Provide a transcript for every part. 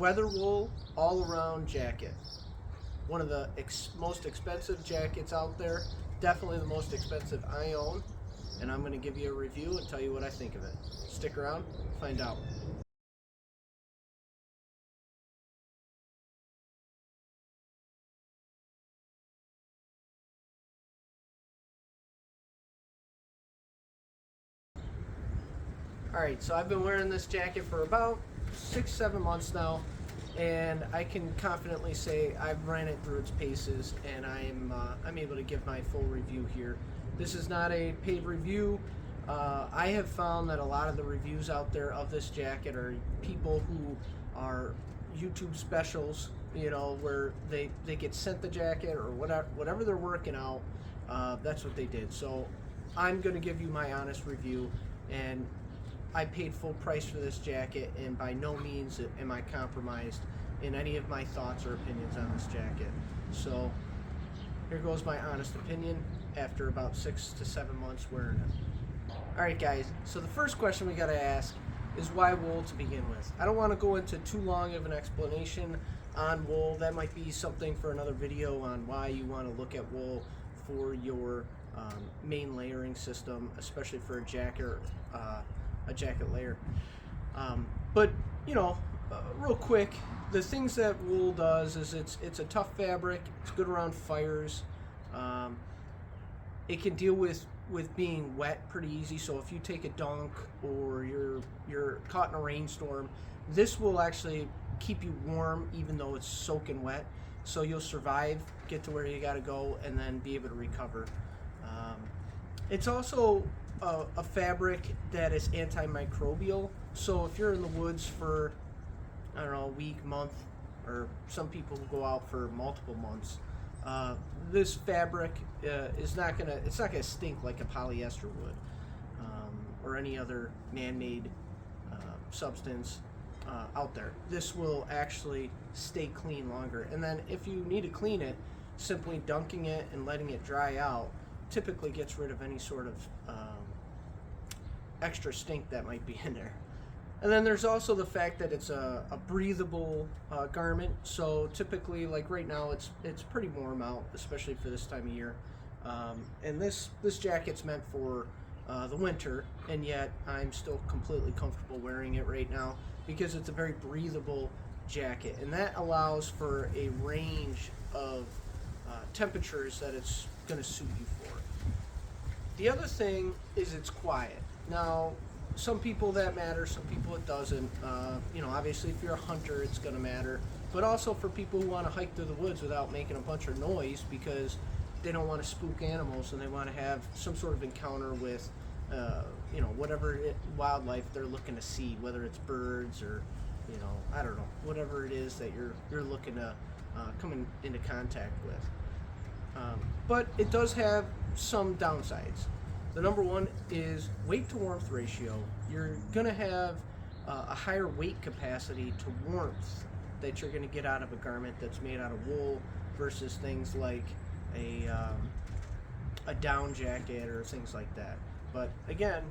Weatherwool All Around Jacket. One of the most expensive jackets out there. Definitely the most expensive I own. And I'm going to give you a review and tell you what I think of it. Stick around, find out. Alright, so I've been wearing this jacket for about 6-7 months now, and I can confidently say I've ran it through its paces, and I'm able to give my full review here. This is not a paid review. I have found that a lot of the reviews out there of this jacket are people who are YouTube specials, you know, where they get sent the jacket or whatever they're working out. That's what they did. So I'm going to give you my honest review, and I paid full price for this jacket, and by no means am I compromised in any of my thoughts or opinions on this jacket. So here goes my honest opinion after about 6 to 7 months wearing it. Alright guys, so the first question we gotta ask is why wool to begin with. I don't want to go into too long of an explanation on wool. That might be something for another video on why you want to look at wool for your main layering system, especially for a jacket layer. But you know, real quick, the things that wool does is it's a tough fabric. It's good around fires. It can deal with being wet pretty easy. So if you take a dunk or you're caught in a rainstorm, this will actually keep you warm even though it's soaking wet. So you'll survive, get to where you got to go, and then be able to recover. It's also a fabric that is antimicrobial. So if you're in the woods for, I don't know, a week, month, or some people who go out for multiple months, this fabric it's not gonna stink like a polyester would, or any other man-made substance out there. This will actually stay clean longer. And then if you need to clean it, simply dunking it and letting it dry out typically gets rid of any sort of extra stink that might be in there. And then there's also the fact that it's a breathable garment. So typically, like right now, it's pretty warm out, especially for this time of year. And this jacket's meant for the winter, and yet I'm still completely comfortable wearing it right now because it's a very breathable jacket, and that allows for a range of temperatures that it's going to suit you for. The other thing is it's quiet. Now, some people that matters, some people it doesn't. You know, obviously if you're a hunter, it's going to matter. But also for people who want to hike through the woods without making a bunch of noise because they don't want to spook animals and they want to have some sort of encounter with, you know, whatever wildlife they're looking to see, whether it's birds or, you know, I don't know, whatever it is that you're looking to come into contact with. But it does have some downsides. The number one is weight to warmth ratio. You're going to have a higher weight capacity to warmth that you're going to get out of a garment that's made out of wool versus things like a down jacket or things like that. But again,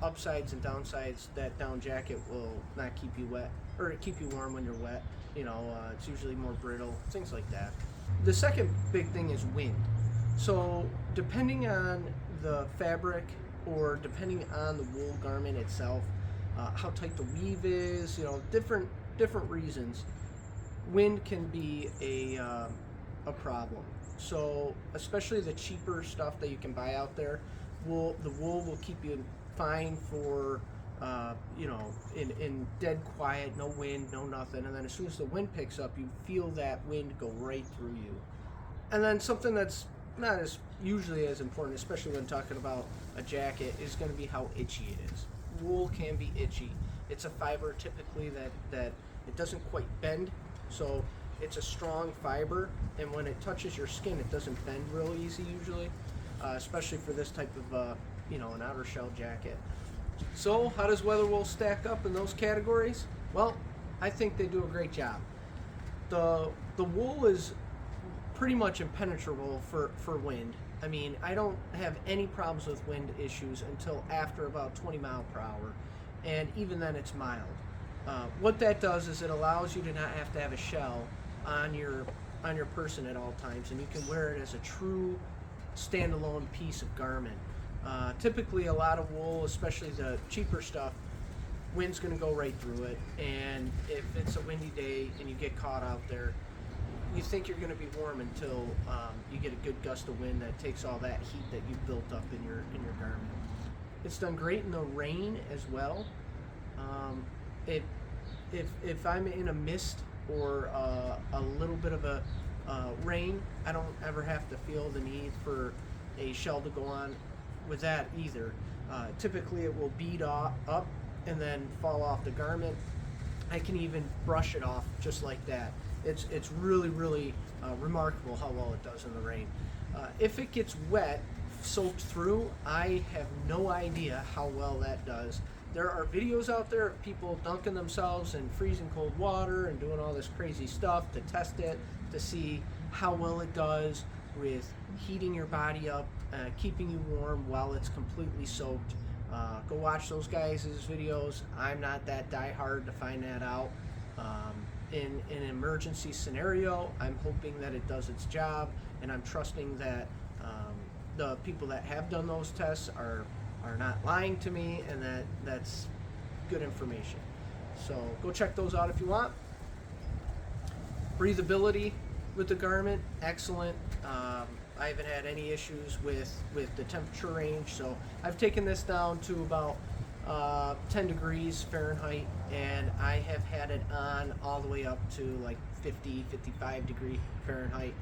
upsides and downsides, that down jacket will not keep you wet or keep you warm when you're wet. You know, it's usually more brittle, things like that. The second big thing is wind. So depending on the fabric or depending on the wool garment itself, how tight the weave is, you know, different reasons, wind can be a problem. So especially the cheaper stuff that you can buy out there, the wool will keep you fine for you know, in dead quiet, no wind, no nothing, and then as soon as the wind picks up, you feel that wind go right through you. And then something that's not as usually as important, especially when talking about a jacket, is going to be how itchy it is. Wool can be itchy. It's a fiber typically that it doesn't quite bend, so it's a strong fiber, and when it touches your skin, it doesn't bend real easy usually, especially for this type of you know, an outer shell jacket. So how does Weatherwool stack up in those categories? Well, I think they do a great job. The wool is pretty much impenetrable for wind. I mean, I don't have any problems with wind issues until after about 20 miles per hour, and even then it's mild. What that does is it allows you to not have to have a shell on your person at all times, and you can wear it as a true standalone piece of garment. Typically, a lot of wool, especially the cheaper stuff, wind's going to go right through it, and if it's a windy day and you get caught out there, you think you're going to be warm until you get a good gust of wind that takes all that heat that you've built up in your garment. It's done great in the rain as well. If I'm in a mist or a little bit of a rain, I don't ever have to feel the need for a shell to go on with that either. Typically it will bead up and then fall off the garment. I can even brush it off just like that. It's really remarkable how well it does in the rain. If it gets wet, soaked through, I have no idea how well that does. There are videos out there of people dunking themselves in freezing cold water and doing all this crazy stuff to test it, to see how well it does with heating your body up, keeping you warm while it's completely soaked. Go watch those guys' videos. I'm not that diehard to find that out. In an emergency scenario, I'm hoping that it does its job, and I'm trusting that the people that have done those tests are not lying to me, and that's good information. So go check those out if you want. Breathability with the garment, excellent. I haven't had any issues with the temperature range, so I've taken this down to about 10 degrees Fahrenheit, and I have had it on all the way up to like 50, 55 degree Fahrenheit,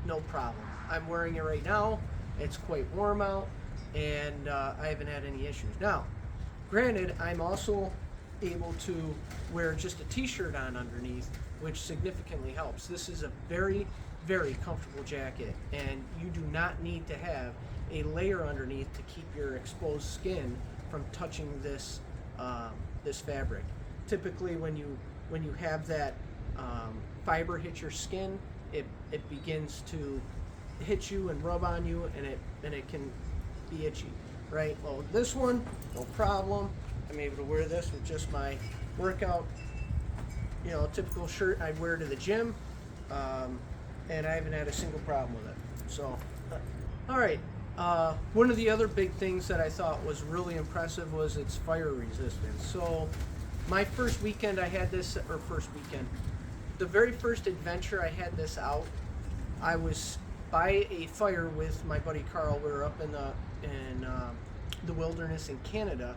no problem. I'm wearing it right now. It's quite warm out, and I haven't had any issues. Now, granted, I'm also able to wear just a t-shirt on underneath, which significantly helps. This is a very comfortable jacket, and you do not need to have a layer underneath to keep your exposed skin from touching this this fabric. Typically, when you have that fiber hit your skin, it begins to hit you and rub on you, and it can be itchy, right? Well, this one, no problem. I'm able to wear this with just my workout, typical shirt I'd wear to the gym, and I haven't had a single problem with it. So, all right. One of the other big things that I thought was really impressive was its fire resistance. So, my first weekend I had this, the very first adventure I had this out, I was by a fire with my buddy Carl. We were up in the wilderness in Canada,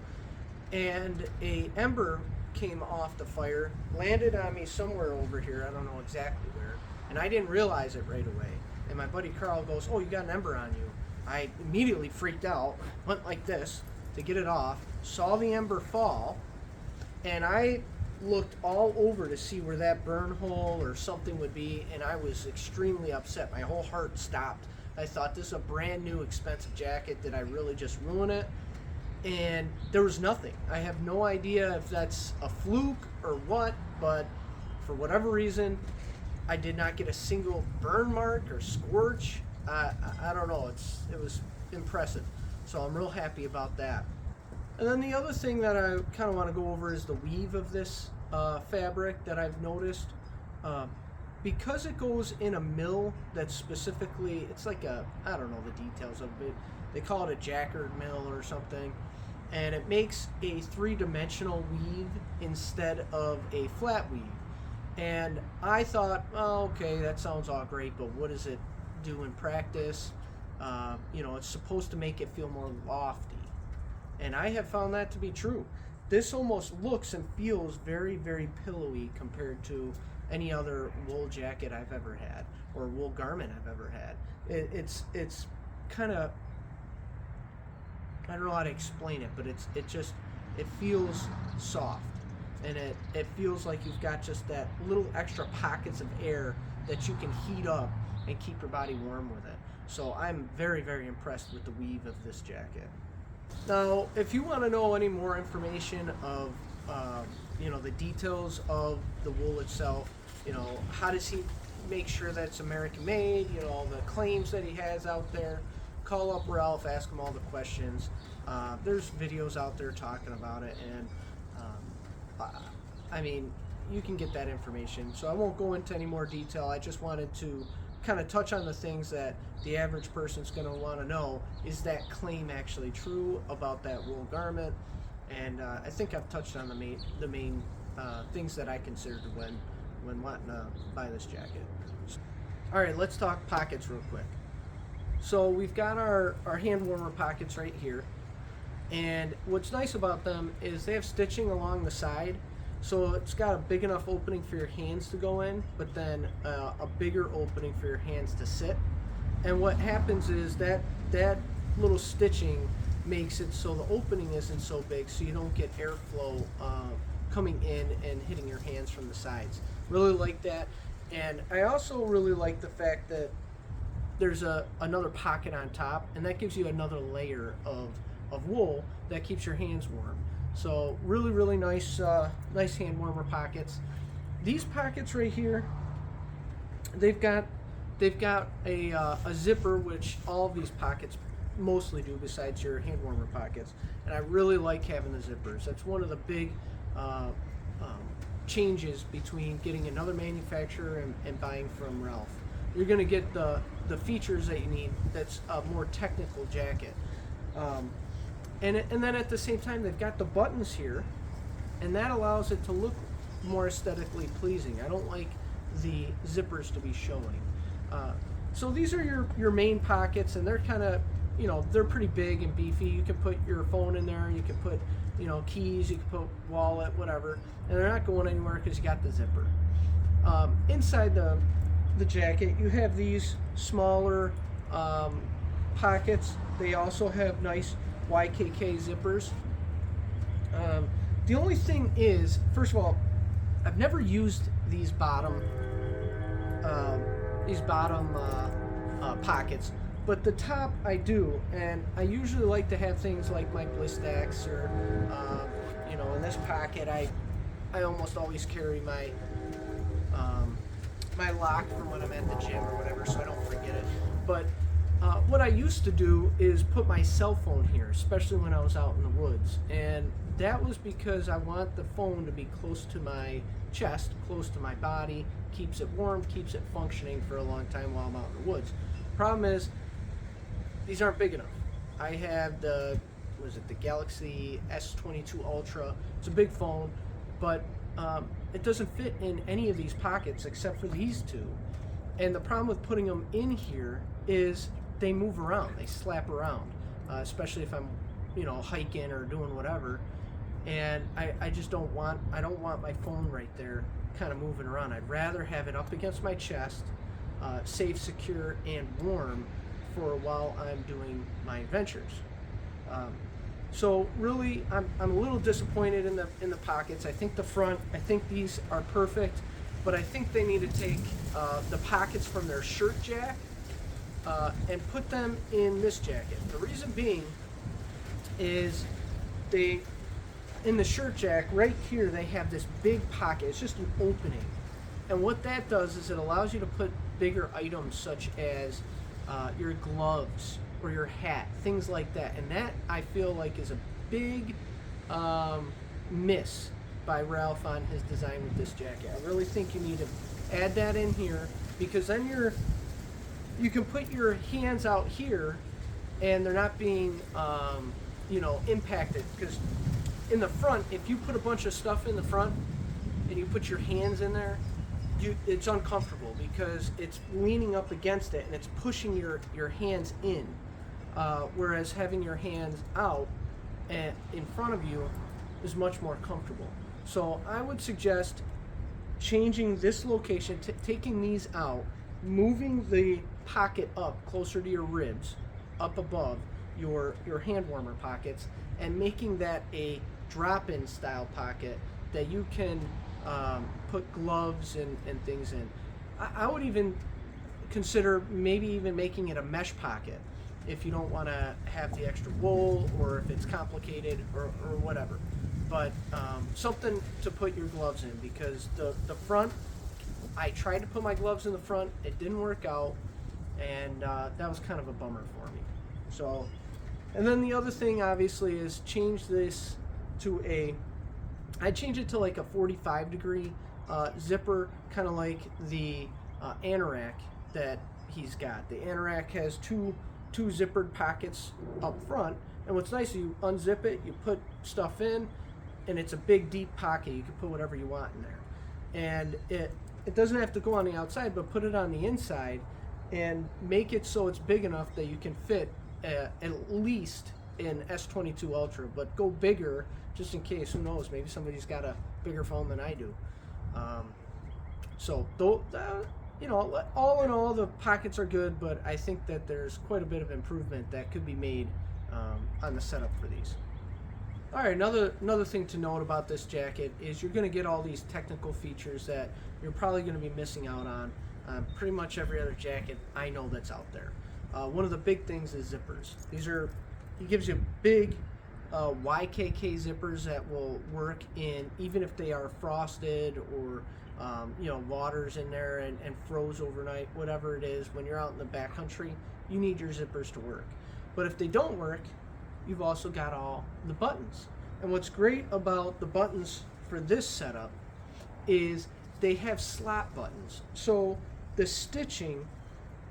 and a ember came off the fire, landed on me somewhere over here. I don't know exactly where, and I didn't realize it right away. And my buddy Carl goes, "Oh, you got an ember on you." I immediately freaked out, went like this to get it off, saw the ember fall, and I looked all over to see where that burn hole or something would be, and I was extremely upset. My whole heart stopped. I thought, this is a brand new expensive jacket. Did I really just ruin it? And there was nothing. I have no idea if that's a fluke or what, but for whatever reason, I did not get a single burn mark or scorch. I don't know. It was impressive. So I'm real happy about that. And then the other thing that I kind of want to go over is the weave of this fabric that I've noticed. Because it goes in a mill that's specifically, it's like I don't know the details of it. They call it a jacquard mill or something. And it makes a three-dimensional weave instead of a flat weave. And I thought, oh, okay, that sounds all great, but what does it do in practice? It's supposed to make it feel more lofty. And I have found that to be true. This almost looks and feels very pillowy compared to any other wool jacket I've ever had, or wool garment I've ever had. It's kind of, I don't know how to explain it, but it feels soft, and it feels like you've got just that little extra pockets of air that you can heat up and keep your body warm with it. So I'm very impressed with the weave of this jacket. Now, if you want to know any more information of the details of the wool itself, how does he make sure that it's American made, the claims that he has out there, call up Ralph, ask him all the questions. There's videos out there talking about it, and I mean, you can get that information. So I won't go into any more detail. I just wanted to kind of touch on the things that the average person's going to want to know. Is that claim actually true about that wool garment? And I think I've touched on the main things that I considered when wanting to buy this jacket. All right, let's talk pockets real quick. So we've got our hand warmer pockets right here. And what's nice about them is they have stitching along the side. So it's got a big enough opening for your hands to go in, but then a bigger opening for your hands to sit. And what happens is that little stitching makes it so the opening isn't so big, so you don't get airflow coming in and hitting your hands from the sides. Really like that. And I also really like the fact that there's another pocket on top, and that gives you another layer of wool that keeps your hands warm. So really nice nice hand warmer pockets. These pockets right here, they've got a zipper, which all of these pockets mostly do besides your hand warmer pockets, and I really like having the zippers. That's one of the big changes between getting another manufacturer and buying from Ralph. You're going to get the features that you need. That's a more technical jacket. And then at the same time, they've got the buttons here, and that allows it to look more aesthetically pleasing. I don't like the zippers to be showing. So these are your main pockets, and they're kind of, you know, they're pretty big and beefy. You can put your phone in there, you can put, you know, keys, you can put wallet, whatever, and they're not going anywhere because you got the zipper. Inside the jacket, you have these smaller pockets. They also have nice YKK zippers. The only thing is, first of all, I've never used these bottom pockets, but the top I do, and I usually like to have things like my Blistex or you know, in this pocket I almost always carry my my lock from when I'm at the gym or whatever, so I don't forget it. But what I used to do is put my cell phone here, especially when I was out in the woods, and that was because I want the phone to be close to my chest, close to my body, keeps it warm, keeps it functioning for a long time while I'm out in the woods. Problem is, these aren't big enough. I have the Galaxy S22 Ultra. It's a big phone, but it doesn't fit in any of these pockets except for these two. And the problem with putting them in here is they move around, they slap around, especially if I'm, you know, hiking or doing whatever. And I just don't want my phone right there kind of moving around. I'd rather have it up against my chest, safe, secure, and warm for while I'm doing my adventures. So really, I'm a little disappointed in the pockets. I think the front, I think these are perfect, but I think they need to take the pockets from their shirt jack and put them in this jacket. The reason being is in the shirt jack right here, they have this big pocket. It's just an opening, and what that does is it allows you to put bigger items such as your gloves or your hat, things like that. And that, I feel like, is a big miss by Ralph on his design with this jacket. I really think you need to add that in here, because then you can put your hands out here and they're not being you know, impacted. Because in the front, if you put a bunch of stuff in the front and you put your hands in there, it's uncomfortable because it's leaning up against it and it's pushing your hands in, whereas having your hands out and in front of you is much more comfortable. So I would suggest changing this location, taking these out, moving the pocket up closer to your ribs, up above your hand warmer pockets, and making that a drop-in style pocket that you can put gloves and things in. I would even consider maybe even making it a mesh pocket if you don't want to have the extra wool, or if it's complicated or whatever. But something to put your gloves in, because the front, I tried to put my gloves in the front, it didn't work out, and that was kind of a bummer for me. So, and then the other thing obviously is change this to a I'd change it to like a 45-degree zipper, kind of like the anorak that he's got. The anorak has two zippered pockets up front, and what's nice is you unzip it, you put stuff in, and it's a big deep pocket. You can put whatever you want in there, and it doesn't have to go on the outside, but put it on the inside and make it so it's big enough that you can fit at least an S22 Ultra, but go bigger just in case. Who knows, maybe somebody's got a bigger phone than I do. So you know, all in all, the pockets are good, but I think that there's quite a bit of improvement that could be made on the setup for these. All right, another thing to note about this jacket is you're going to get all these technical features that you're probably going to be missing out on pretty much every other jacket I know that's out there. One of the big things is zippers. He gives you big YKK zippers that will work in, even if they are frosted or you know, water's in there and froze overnight, whatever it is. When you're out in the backcountry, you need your zippers to work. But if they don't work, you've also got all the buttons. And what's great about the buttons for this setup is they have slot buttons. So the stitching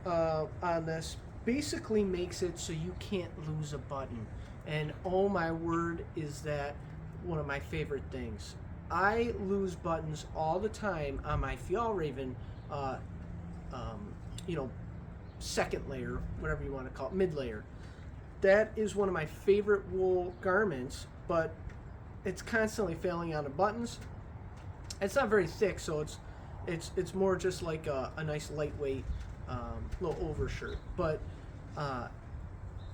on this basically makes it so you can't lose a button. And oh my word, is that one of my favorite things. I lose buttons all the time on my Fjallraven, you know, second layer, whatever you want to call it, mid layer. That is one of my favorite wool garments, but it's constantly failing on the buttons. It's not very thick, so it's more just like a nice lightweight little overshirt. But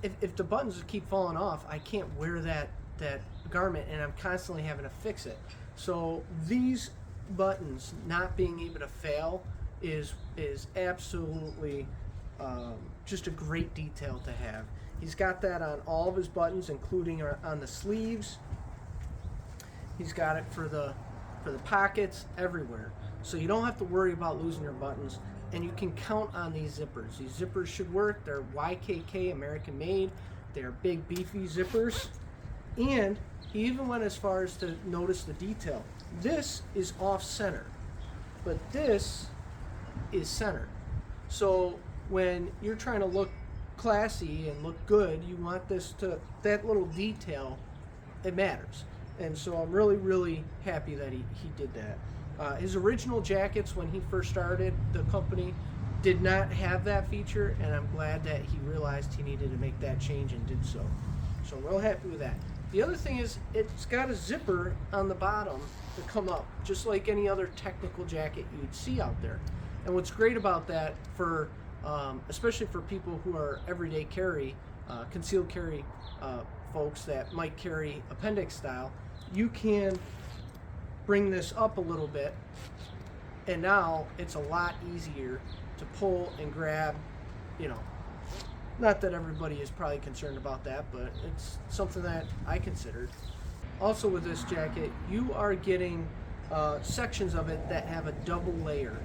if the buttons keep falling off, I can't wear that garment, and I'm constantly having to fix it. So these buttons not being able to fail is absolutely just a great detail to have. He's got that on all of his buttons, including on the sleeves. He's got it for the pockets, everywhere. So you don't have to worry about losing your buttons, and you can count on these zippers. These zippers should work. They're YKK, American made. They're big, beefy zippers. And he even went as far as to notice the detail. This is off center, but this is centered. So when you're trying to look classy and look good, you want this that little detail, it matters. And so I'm really, really happy that he did that. His original jackets, when he first started the company, did not have that feature, and I'm glad that he realized he needed to make that change and did so. So I'm real happy with that. The other thing is it's got a zipper on the bottom to come up, just like any other technical jacket you'd see out there. And what's great about that, for especially for people who are everyday carry, concealed carry folks that might carry appendix style, you can bring this up a little bit, and now it's a lot easier to pull and grab. You know, not that everybody is probably concerned about that, but it's something that I considered. Also with this jacket, you are getting sections of it that have a double layer.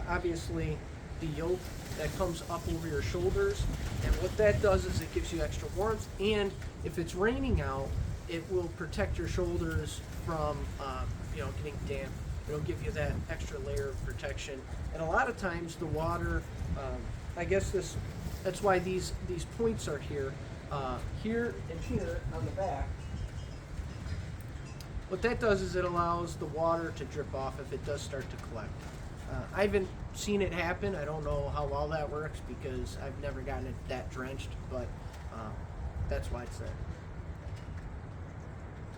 Obviously, the yoke that comes up over your shoulders, and what that does is it gives you extra warmth, and if it's raining out, it will protect your shoulders from you know, getting damp. It'll give you that extra layer of protection. And a lot of times the water, I guess that's why these points are here, here and here on the back. What that does is it allows the water to drip off if it does start to collect. I haven't seen it happen. I don't know how well that works because I've never gotten it that drenched, but that's why it's there.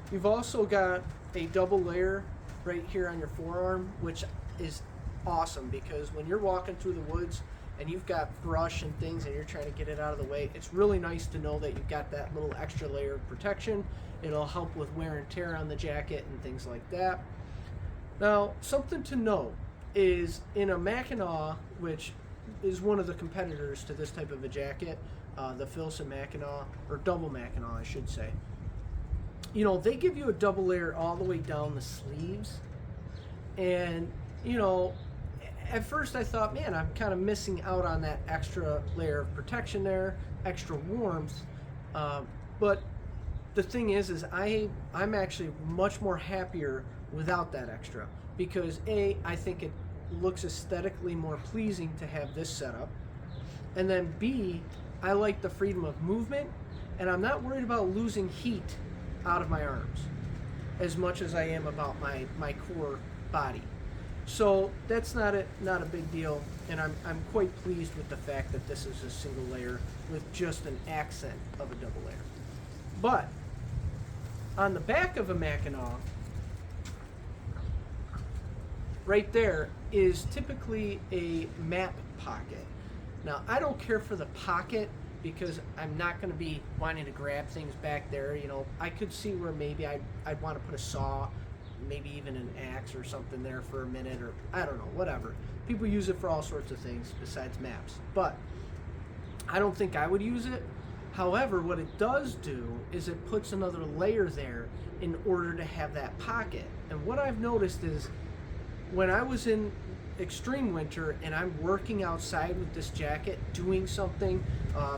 You've also got a double layer right here on your forearm, which is awesome because when you're walking through the woods and you've got brush and things and you're trying to get it out of the way, it's really nice to know that you've got that little extra layer of protection. It'll help with wear and tear on the jacket and things like that. Now, something to note is in a Mackinac, which is one of the competitors to this type of a jacket, the Filson Mackinac, or double Mackinac, I should say. You know, they give you a double layer all the way down the sleeves. And, you know, at first I thought, man, I'm kind of missing out on that extra layer of protection there, extra warmth. But the thing is I'm actually much more happier without that extra, because I think it looks aesthetically more pleasing to have this setup, and then B, I like the freedom of movement, and I'm not worried about losing heat out of my arms as much as I am about my core body. So that's not a big deal, and I'm quite pleased with the fact that this is a single layer with just an accent of a double layer. But on the back of a Mackinac, right there is typically a map pocket. Now, I don't care for the pocket because I'm not going to be wanting to grab things back there. You know, I could see where maybe I'd want to put a saw, maybe even an axe or something there for a minute, or I don't know, whatever. People use it for all sorts of things besides maps, but I don't think I would use it. However, what it does do is it puts another layer there in order to have that pocket. And what I've noticed is when I was in extreme winter and I'm working outside with this jacket doing something,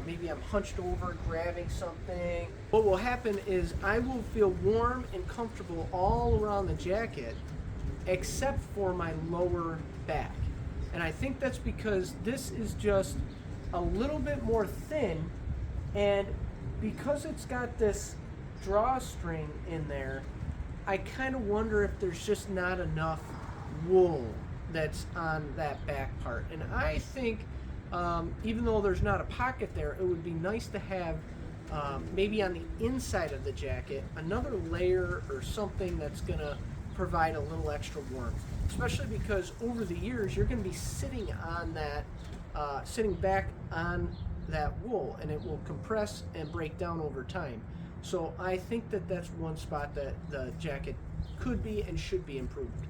maybe I'm hunched over grabbing something, what will happen is I will feel warm and comfortable all around the jacket except for my lower back. And I think that's because this is just a little bit more thin, and because it's got this drawstring in there, I kind of wonder if there's just not enough wool that's on that back part. And I think even though there's not a pocket there, it would be nice to have maybe on the inside of the jacket another layer or something that's going to provide a little extra warmth, especially because over the years you're going to be sitting on that sitting back on that wool, and it will compress and break down over time. So I think that that's one spot that the jacket could be and should be improved.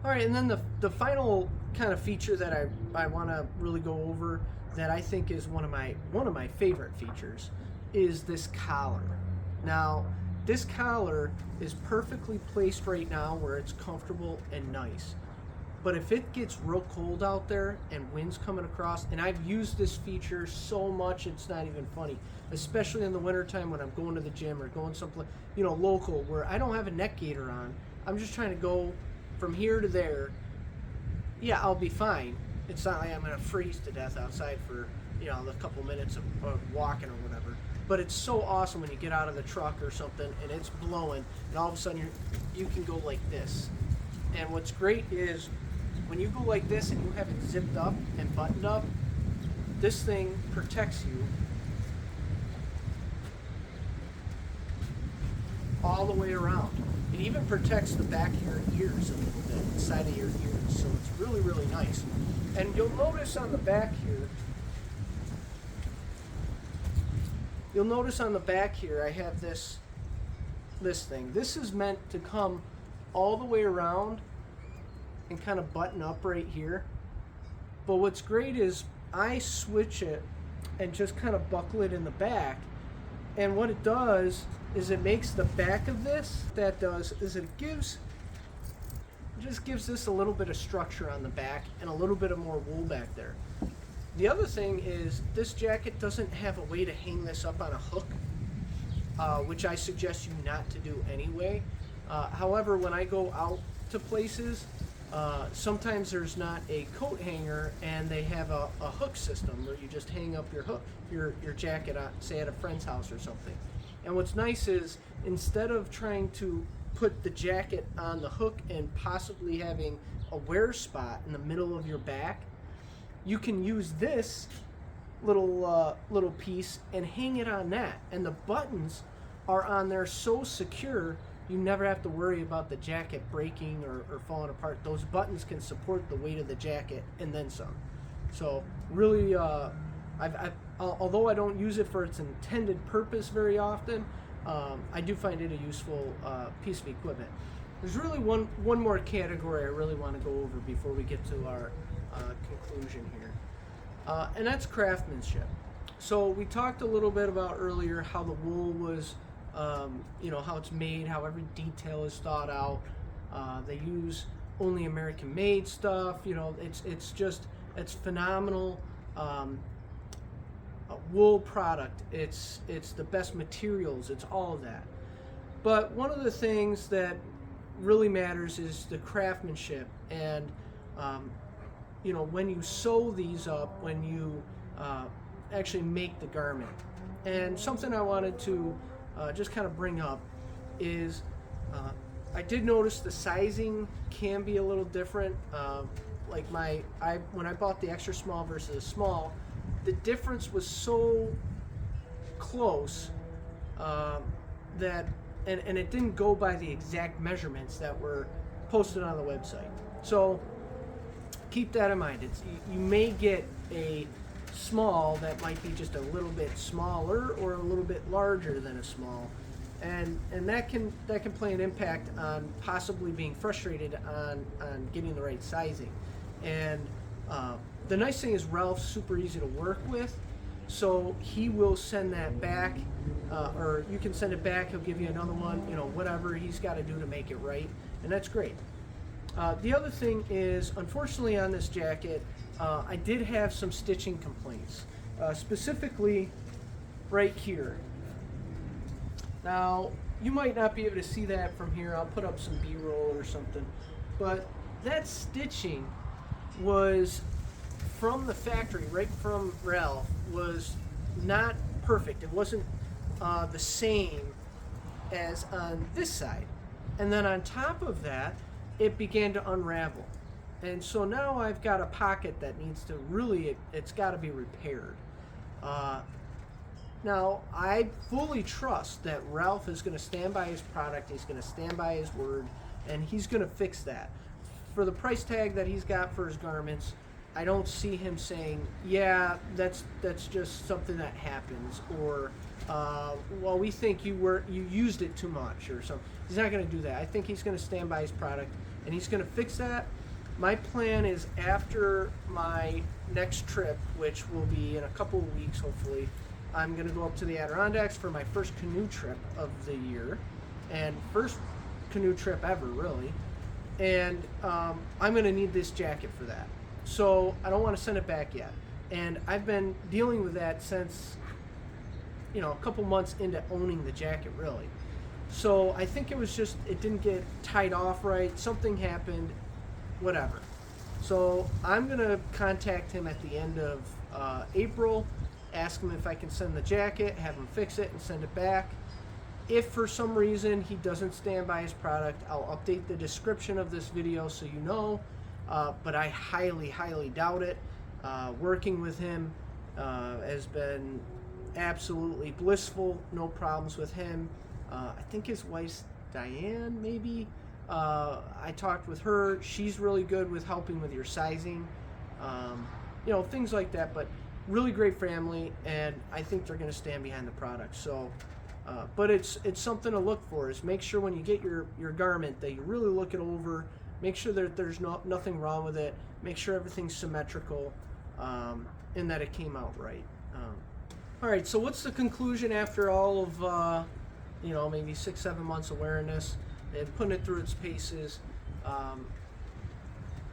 All right, and then the final kind of feature that I want to really go over that I think is one of my favorite features is this collar. Now, this collar is perfectly placed right now where it's comfortable and nice. But if it gets real cold out there and wind's coming across, and I've used this feature so much it's not even funny, especially in the wintertime when I'm going to the gym or going someplace, you know, local, where I don't have a neck gaiter on. I'm just trying to go from here to there. Yeah, I'll be fine. It's not like I'm going to freeze to death outside for, you know, the couple minutes of walking or whatever. But it's so awesome when you get out of the truck or something and it's blowing, and all of a sudden you can go like this. And what's great is when you go like this and you have it zipped up and buttoned up, this thing protects you all the way around. It even protects the back of your ears a little bit, the side of your ears, so it's really, really nice. And you'll notice on the back here, I have this thing. This is meant to come all the way around and kind of button up right here. But what's great is I switch it and just kind of buckle it in the back, and what it does is it makes the back of this, it just gives this a little bit of structure on the back and a little bit of more wool back there. The other thing is this jacket doesn't have a way to hang this up on a hook, which I suggest you not to do anyway. However, when I go out to places, sometimes there's not a coat hanger and they have a hook system where you just hang up your jacket on, say at a friend's house or something. And what's nice is instead of trying to put the jacket on the hook and possibly having a wear spot in the middle of your back, you can use this little piece and hang it on that. And the buttons are on there so secure, you never have to worry about the jacket breaking or falling apart. Those buttons can support the weight of the jacket and then some. So really, although I don't use it for its intended purpose very often, I do find it a useful piece of equipment. There's really one more category I really want to go over before we get to our conclusion here, and that's craftsmanship. So we talked a little bit about earlier how the wool was, how it's made, how every detail is thought out. They use only American-made stuff. It's phenomenal. Wool product. It's the best materials. It's all of that. But one of the things that really matters is the craftsmanship, and you know, when you sew these up, when you actually make the garment. And something I wanted to just kind of bring up is I did notice the sizing can be a little different. Like when I bought the extra small versus a small, the difference was so close that and it didn't go by the exact measurements that were posted on the website. So keep that in mind. You may get a small that might be just a little bit smaller or a little bit larger than a small, and that can play an impact on possibly being frustrated on getting the right sizing. And the nice thing is Ralph's super easy to work with, so he will send that back, or you can send it back. He'll give you another one, you know, whatever he's got to do to make it right, and that's great. The other thing is, unfortunately on this jacket, I did have some stitching complaints, specifically right here. Now, you might not be able to see that from here. I'll put up some B-roll or something, but that stitching was from the factory, right from Ralph, was not perfect. It wasn't the same as on this side. And then on top of that, it began to unravel. And so now I've got a pocket that needs to really, it's got to be repaired. Now, I fully trust that Ralph is going to stand by his product, he's going to stand by his word, and he's going to fix that. For the price tag that he's got for his garments, I don't see him saying, yeah, that's just something that happens, or well, we think you used it too much, or something. He's not going to do that. I think he's going to stand by his product, and he's going to fix that. My plan is after my next trip, which will be in a couple of weeks, hopefully, I'm going to go up to the Adirondacks for my first canoe trip of the year, and first canoe trip ever, really. And I'm going to need this jacket for that. So I don't want to send it back yet. And I've been dealing with that since, you know, a couple months into owning the jacket, really. So I think it was just, it didn't get tied off right. Something happened, whatever. So I'm going to contact him at the end of April, ask him if I can send the jacket, have him fix it and send it back. If for some reason he doesn't stand by his product, I'll update the description of this video so you know, but I highly, highly doubt it. Working with him has been absolutely blissful, no problems with him. I think his wife's Diane, maybe. I talked with her. She's really good with helping with your sizing, you know, things like that, but really great family, and I think they're going to stand behind the product. So, but it's something to look for. Is make sure when you get your garment that you really look it over. Make sure that there's nothing wrong with it. Make sure everything's symmetrical, and that it came out right. All right. So what's the conclusion after all of you know, maybe 6-7 months of wearing this and putting it through its paces?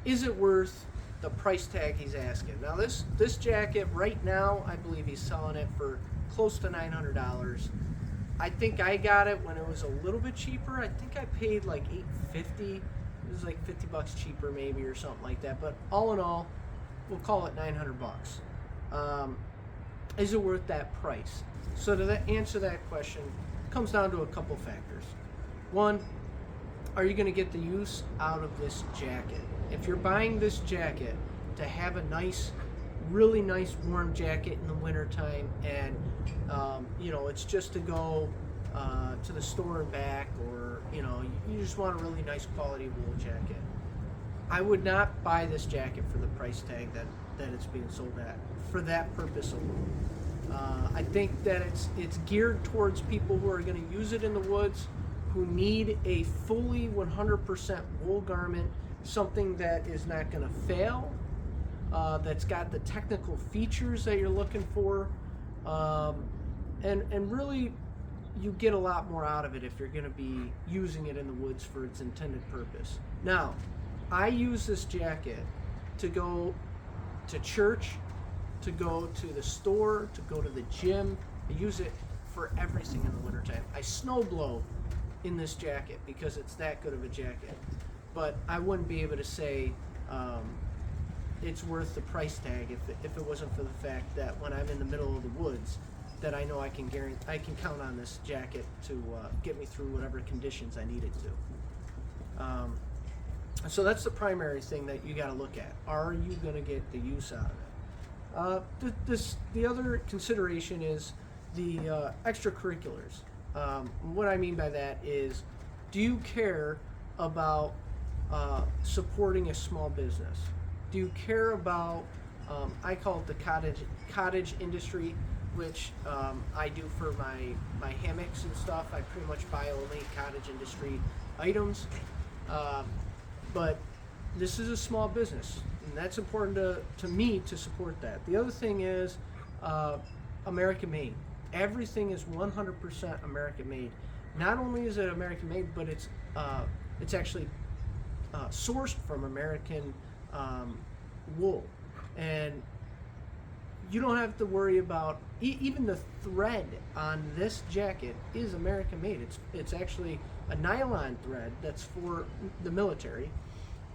Is it worth the price tag he's asking? Now this jacket right now, I believe he's selling it for close to $900. I think I got it when it was a little bit cheaper. I think I paid like $850. It was like $50 cheaper maybe, or something like that. But all in all, we'll call it $900. Is it worth that price? So to answer that question, it comes down to a couple factors. One, are you going to get the use out of this jacket? If you're buying this jacket to have a nice, really nice warm jacket in the wintertime, and you know, it's just to go to the store and back, or you know, you just want a really nice quality wool jacket, I would not buy this jacket for the price tag that it's being sold at for that purpose alone. I think that it's geared towards people who are going to use it in the woods, who need a fully 100% wool garment, something that is not going to fail, that's got the technical features that you're looking for, and really you get a lot more out of it if you're going to be using it in the woods for its intended purpose. Now, I use this jacket to go to church, to go to the store, to go to the gym. I use it for everything in the wintertime. I snow blow in this jacket because it's that good of a jacket. But I wouldn't be able to say it's worth the price tag if it wasn't for the fact that when I'm in the middle of the woods, that I know I can count on this jacket to get me through whatever conditions I need it to. So that's the primary thing that you got to look at. Are you going to get the use out of it? The other consideration is the extracurriculars. What I mean by that is, do you care about supporting a small business? Do you care about, I call it the cottage industry, which I do for my hammocks and stuff. I pretty much buy only cottage industry items. But this is a small business, and that's important to me to support that. The other thing is American made. Everything is 100% American made. Not only is it American made, but it's actually sourced from American wool, and you don't have to worry about even the thread on this jacket is American made. It's actually a nylon thread that's for the military,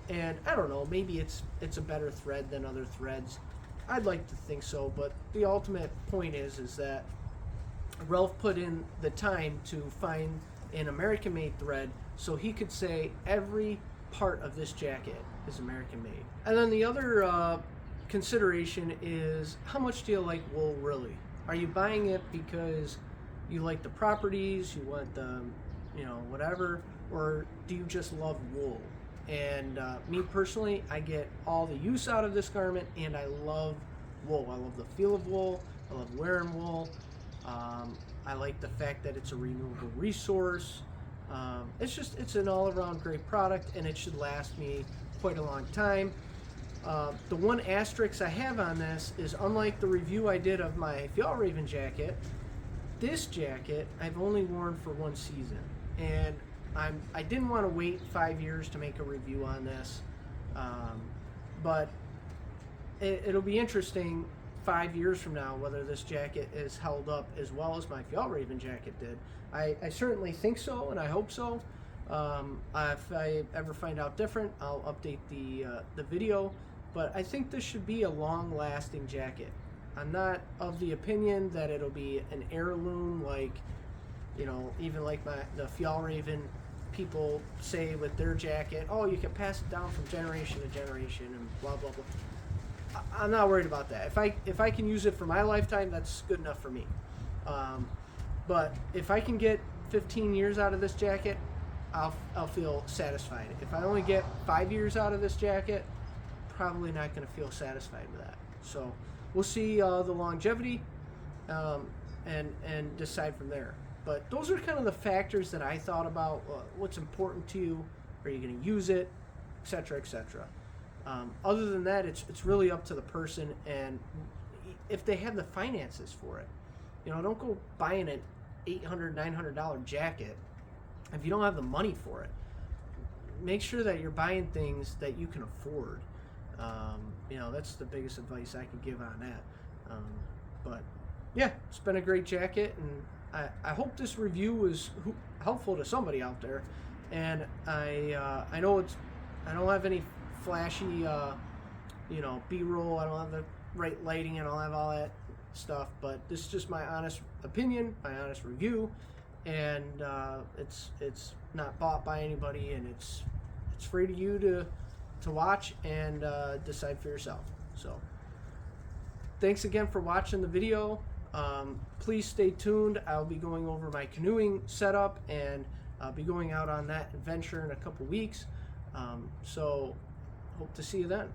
and I don't know, maybe it's a better thread than other threads. I'd like to think so, but the ultimate point is that Ralph put in the time to find an American made thread so he could say every part of this jacket is American made. And then the other consideration is, how much do you like wool really? Are you buying it because you like the properties, you want the, whatever, or do you just love wool? And me personally, I get all the use out of this garment, and I love wool. I love the feel of wool. I love wearing wool. I like the fact that it's a renewable resource. It's an all-around great product, and it should last me quite a long time. The one asterisk I have on this is, unlike the review I did of my Fjallraven jacket, this jacket I've only worn for one season, and I didn't want to wait 5 years to make a review on this, but it'll be interesting 5 years from now whether this jacket is held up as well as my Fjallraven jacket did. I certainly think so, and I hope so. If I ever find out different, I'll update the video, but I think this should be a long-lasting jacket. I'm not of the opinion that it'll be an heirloom like, even like the Fjallraven people say with their jacket. Oh, you can pass it down from generation to generation and blah blah blah. I'm not worried about that. If I can use it for my lifetime, that's good enough for me. But if I can get 15 years out of this jacket, I'll feel satisfied. If I only get 5 years out of this jacket, probably not going to feel satisfied with that. So we'll see the longevity and decide from there. But those are kind of the factors that I thought about. What's important to you? Are you going to use it? Etc. etc. Other than that, it's really up to the person, and if they have the finances for it. Don't go buying an $800, $900 jacket if you don't have the money for it. Make sure that you're buying things that you can afford. That's the biggest advice I could give on that. But yeah, it's been a great jacket, and I hope this review was helpful to somebody out there. And I know I don't have any flashy B-roll. I don't have the right lighting, and I don't have all that stuff, but this is just my honest opinion, my honest review, and it's not bought by anybody, and it's free to you to watch and decide for yourself. So thanks again for watching the video. Please stay tuned. I'll be going over my canoeing setup, and I'll be going out on that adventure in a couple weeks. So hope to see you then.